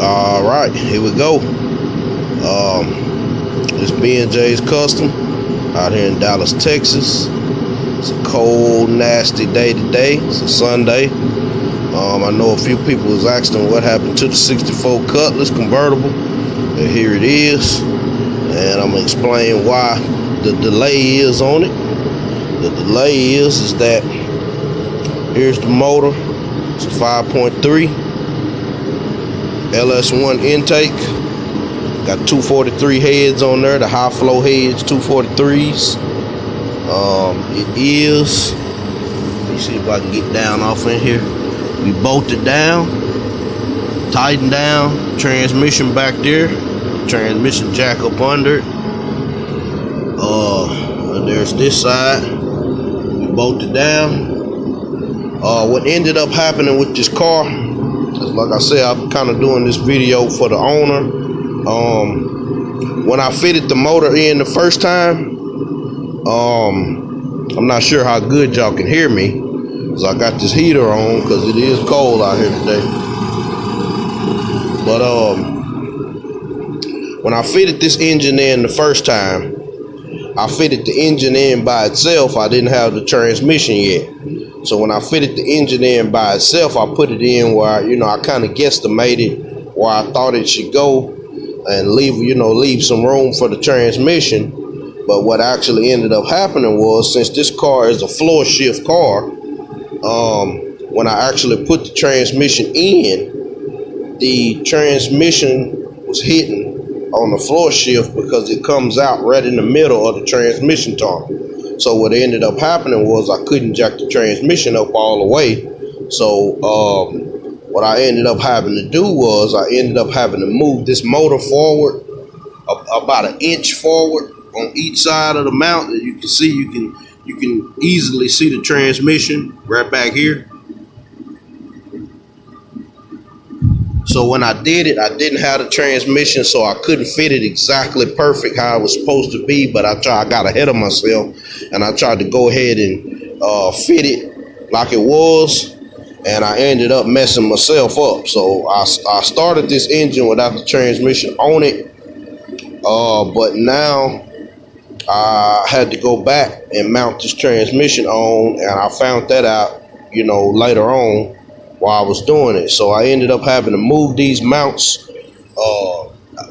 All right, here we go. It's B&J's Custom out here in Dallas, Texas. It's a cold, nasty day today. It's a Sunday. I know a few people was asking what happened to the 64 Cutlass convertible. And here it is. And I'm gonna explain why the delay is on it. The delay is that here's the motor. It's a 5.3 LS1 intake. Got 243 heads on there, the high flow heads, 243s. It is, let me see if I can get down off in here. We bolted down, tightened down, transmission back there, transmission jack up under it. And there's this side, we bolted down. What ended up happening with this car, like I said, I'm kind of doing this video for the owner. When I fitted the motor in the first time, I'm not sure how good y'all can hear me, because I got this heater on because it is cold out here today. But when I fitted this engine in the first time, I fitted the engine in by itself. I didn't have the transmission yet. So when I fitted the engine in by itself, I put it in where, I kind of guesstimated where I thought it should go and leave some room for the transmission. But what actually ended up happening was, since this car is a floor shift car, when I actually put the transmission in, the transmission was hitting on the floor shift because it comes out right in the middle of the transmission tongue. So what ended up happening was I couldn't jack the transmission up all the way. So what I ended up having to do was I ended up having to move this motor forward about an inch forward on each side of the mount. As you can see, you can easily see the transmission right back here. So when I did it, I didn't have the transmission, so I couldn't fit it exactly perfect how it was supposed to be. But I got ahead of myself, and I tried to go ahead and fit it like it was, and I ended up messing myself up. So I started this engine without the transmission on it, but now I had to go back and mount this transmission on, and I found that out, later on while I was doing it. So I ended up having to move these mounts.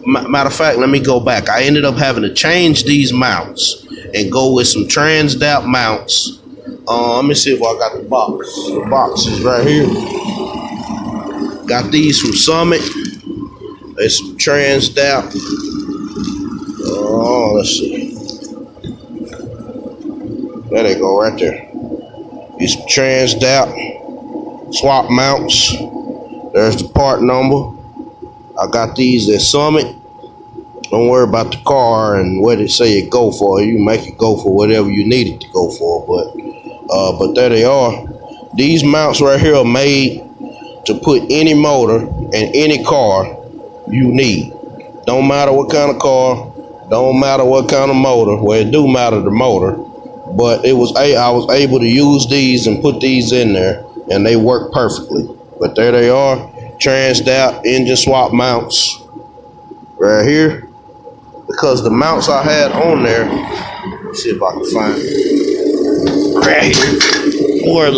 Matter of fact, let me go back. I ended up having to change these mounts and go with some Transdap mounts. Let me see if I got the box. The box is right here. Got these from Summit. There's some Transdap. Let's see. There they go, right there. These some Transdap swap mounts. There's the part number. I got these at Summit. Don't worry about the car and what it say it go for. You make it go for whatever you need it to go for. But there they are. These mounts right here are made to put any motor in any car you need. Don't matter what kind of car. Don't matter what kind of motor. Well, it do matter the motor. But I was able to use these and put these in there, and they work perfectly. But there they are, Transdap engine swap mounts right here. Because the mounts I had on there, let's see if I can find it right here, were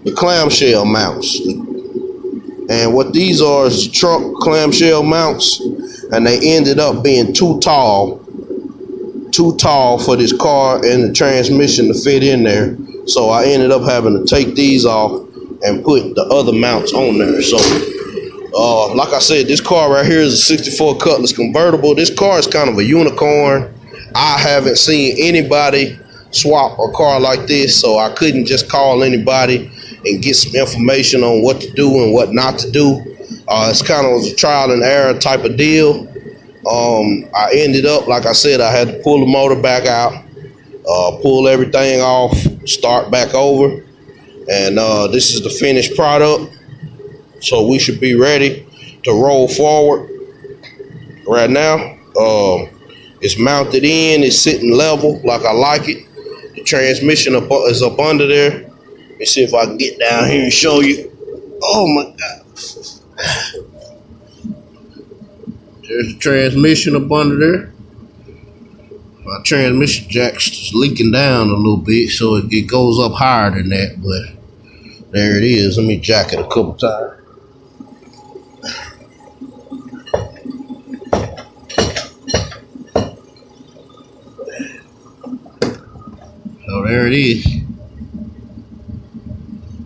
the clamshell mounts. And what these are is trunk clamshell mounts, and they ended up being too tall for this car and the transmission to fit in there. So I ended up having to take these off and put the other mounts on there. So like I said, this car right here is a 64 Cutlass convertible. This car is kind of a unicorn. I haven't seen anybody swap a car like this, so I couldn't just call anybody and get some information on what to do and what not to do. It's kind of a trial and error type of deal. I ended up, like I said, I had to pull the motor back out, pull everything off, start back over. And this is the finished product. So we should be ready to roll forward. Right now, it's mounted in, it's sitting level like I like it. The transmission is up under there. Let me see if I can get down here and show you. Oh my God. There's the transmission up under there. My transmission jack's leaking down a little bit, so it goes up higher than that, but there it is. Let me jack it a couple times. So there it is.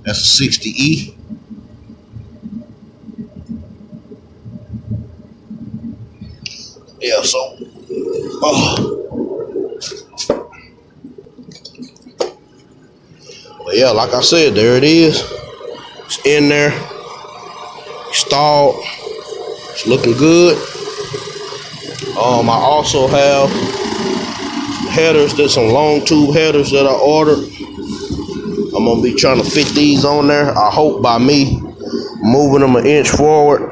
That's a 60E. Yeah, so but yeah, like I said, there it is. It's in there, installed. It's looking good. I also have headers. There's some long tube headers that I ordered. I'm gonna be trying to fit these on there. I hope by me moving them an inch forward,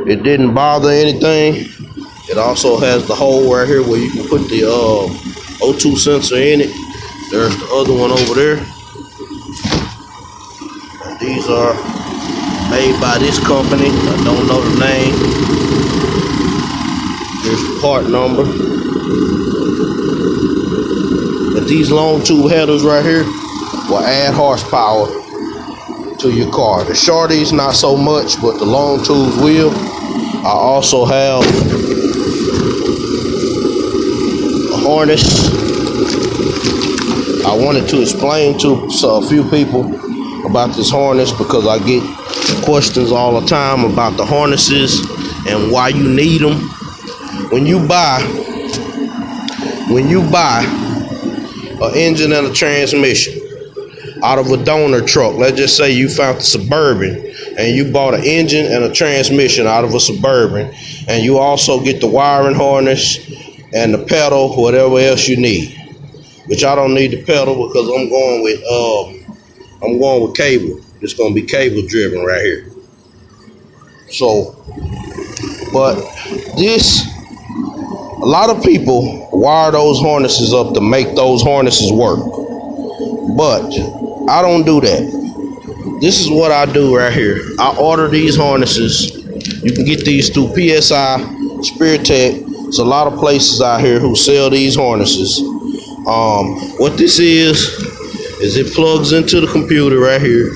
it didn't bother anything. It also has the hole right here where you can put the O2 sensor in it. There's the other one over there. And these are made by this company. I don't know the name. Here's the part number. But these long tube headers right here will add horsepower to your car. The shorties not so much, but the long tubes will. I also have a harness. I wanted to explain to a few people about this harness because I get questions all the time about the harnesses and why you need them. When you buy an engine and a transmission out of a donor truck, let's just say you found the Suburban and you bought an engine and a transmission out of a Suburban, and you also get the wiring harness and the pedal, whatever else you need. Which I don't need the pedal because I'm going with cable. It's gonna be cable driven right here. So, but this, a lot of people wire those harnesses up to make those harnesses work. But I don't do that. This is what I do right here. I order these harnesses. You can get these through PSI, Spirit Tech. There's a lot of places out here who sell these harnesses. What this is it plugs into the computer right here,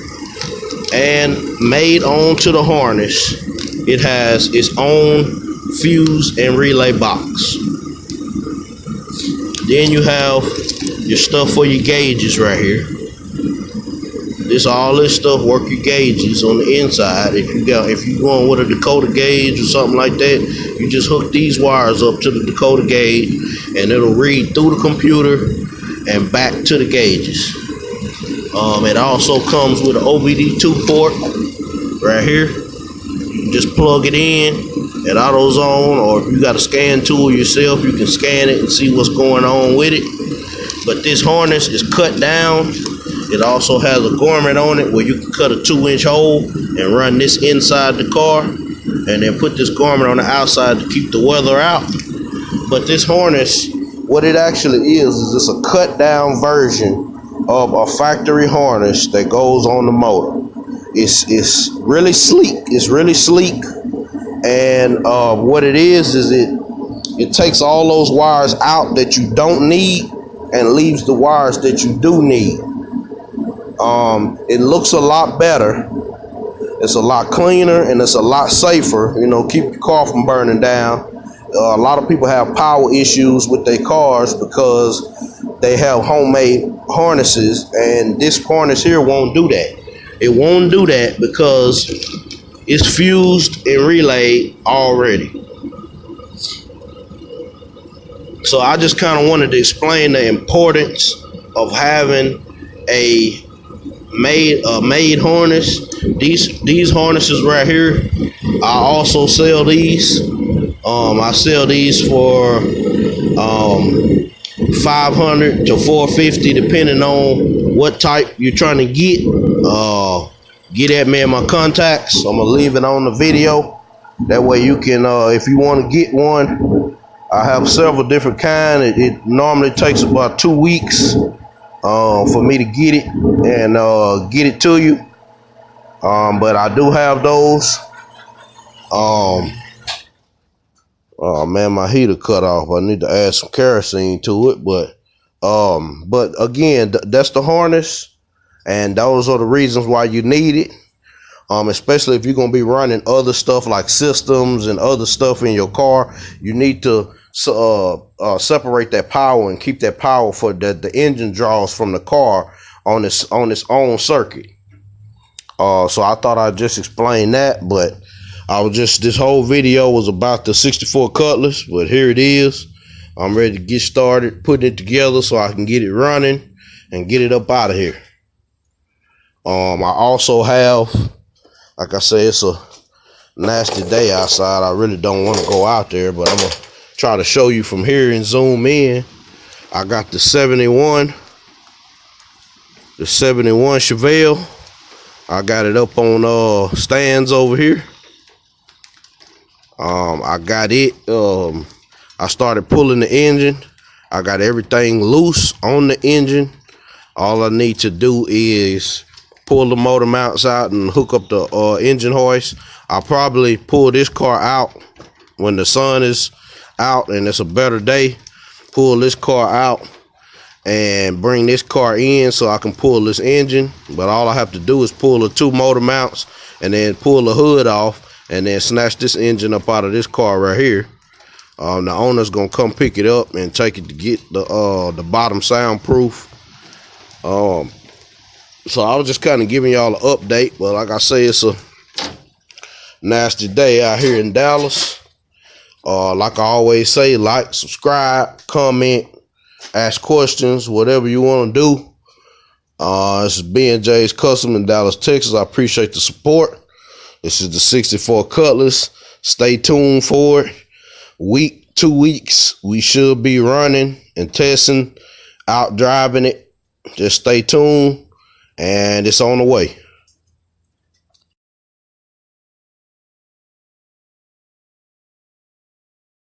and made onto the harness, it has its own fuse and relay box. Then you have your stuff for your gauges right here. All this stuff work your gauges on the inside. If you're going with a Dakota gauge or something like that, you just hook these wires up to the Dakota gauge and it'll read through the computer and back to the gauges. It also comes with an OBD2 port right here. You can just plug it in at AutoZone, or if you got a scan tool yourself, you can scan it and see what's going on with it. But this harness is cut down. It also has a garment on it where you can cut a 2-inch hole and run this inside the car, and then put this garment on the outside to keep the weather out. But this harness, what it actually is it's a cut down version of a factory harness that goes on the motor. It's really sleek. It's really sleek. And what it is it takes all those wires out that you don't need and leaves the wires that you do need. It looks a lot better. It's a lot cleaner and it's a lot safer. Keep your car from burning down. A lot of people have power issues with their cars because they have homemade harnesses, and this harness here won't do that. It won't do that because it's fused and relayed already. So I just kind of wanted to explain the importance of having a made harness. These harnesses right here, I also sell these. I sell these for $500 to $450 depending on what type you're trying to get. Get at me in my contacts. I'm gonna leave it on the video. That way you can, if you want to get one, I have several different kinds. It normally takes about 2 weeks for me to get it and get it to you. But I do have those. Oh man, my heater cut off. I need to add some kerosene to it, but again, that's the harness, and those are the reasons why you need it. Especially if you're gonna be running other stuff like systems and other stuff in your car, you need to separate that power and keep that power for the engine draws from the car on its own circuit. So I thought I'd just explain that, but this whole video was about the 64 Cutlass, but here it is. I'm ready to get started putting it together so I can get it running and get it up out of here. I also have, like I say, it's a nasty day outside. I really don't want to go out there, but I'm going to try to show you from here and zoom in. I got the 71 Chevelle. I got it up on stands over here. I got it. I started pulling the engine. I got everything loose on the engine. All I need to do is pull the motor mounts out and hook up the engine hoist. I'll probably pull this car out when the sun is out and it's a better day. Pull this car out and bring this car in so I can pull this engine. But all I have to do is pull the 2 motor mounts and then pull the hood off and then snatch this engine up out of this car right here. The owner's gonna come pick it up and take it to get the bottom soundproof. So I was just kind of giving y'all an update, but like I say, it's a nasty day out here in Dallas. Like I always say, like, subscribe, comment, ask questions, whatever you want to do. This is B&J's Custom in Dallas, Texas. I appreciate the support. This is the 64 Cutlass. Stay tuned for it. 2 weeks, we should be running and testing, out driving it. Just stay tuned, and it's on the way.